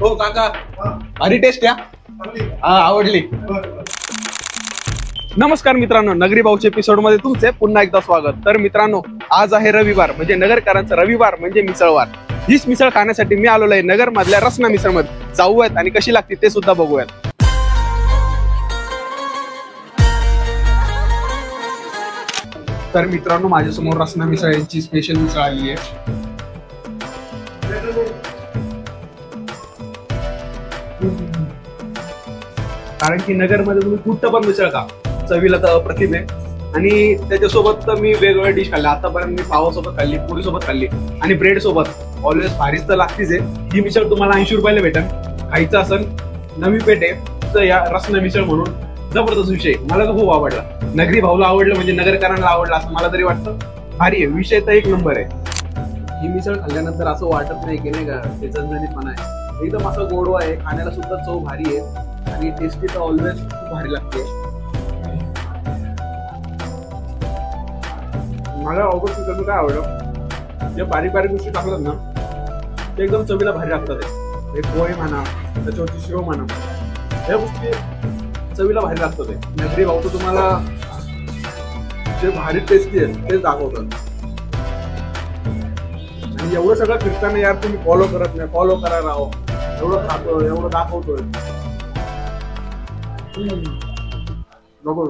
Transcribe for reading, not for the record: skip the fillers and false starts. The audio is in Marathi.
हो काका, भारी टेस्ट या. हा आवडली. नमस्कार मित्रांनो, नगरी भाऊच्या एपिसोड मध्ये तुमचे पुन्हा एकदा स्वागत. तर मित्रांनो, आज आहे रविवार, म्हणजे नगरकरांचा रविवार म्हणजे मिसळवार. हीच मिसळ खाण्यासाठी मी आलेलो आहे नगर मधल्या रसना मिसळ मध्ये. जाऊयात आणि कशी लागते ते सुद्धा बघूयात. तर मित्रांनो, माझ्यासमोर रसना मिसळ यांची स्पेशल मिसळ आली आहे. कारण की नगर मध्ये तुम्ही कुठं पण मिसळ खा, चवीला तर अप्रतिम आहे. आणि त्याच्यासोबत तर मी वेगवेगळ्या डिश खाल्ल्या आतापर्यंत. मी पावासोबत खाल्ली, पुरी सोबत खाल्ली आणि ब्रेड सोबत. ऑलवेज भारीच तर लागतीच आहे. ही मिसळ तुम्हाला 80 रुपयाला भेटेल. खायचं असेल नवी पेठ आहे तर या रसना मिसळ म्हणून जबरदस्त विषय. मला तर खूप आवडला. नगरी भाऊला आवडलं म्हणजे नगरकरांना आवडलं असं मला तरी वाटतं. भारी आहे, विषय तर एक नंबर आहे. ही मिसळ खाल्ल्यानंतर असं वाटत नाही की नाही का ते झणझणीतपणा आहे. एकदम असं गोडवा आहे, खाण्याला सुद्धा चव भारी आहे आणि टेस्टी तर ऑलवेज खूप भारी लागते. मला ऑगस्ट काय आवडलं, जे बारीक बारीक गोष्टी टाकतात ना ते एकदम चवीला भारी लागतात. ते पोहे म्हणा, त्याच्यावरची शिव म्हणा, या गोष्टी चवीला भारी लागतात. नगरी भाऊ तर तुम्हाला जे भारी टेस्टी आहे तेच दाखवतात. आणि एवढं सगळं फिरताना यार तुम्ही फॉलो करत नाही. फॉलो करा राव. एवढं खातोय, एवढं दाखवतोय. नको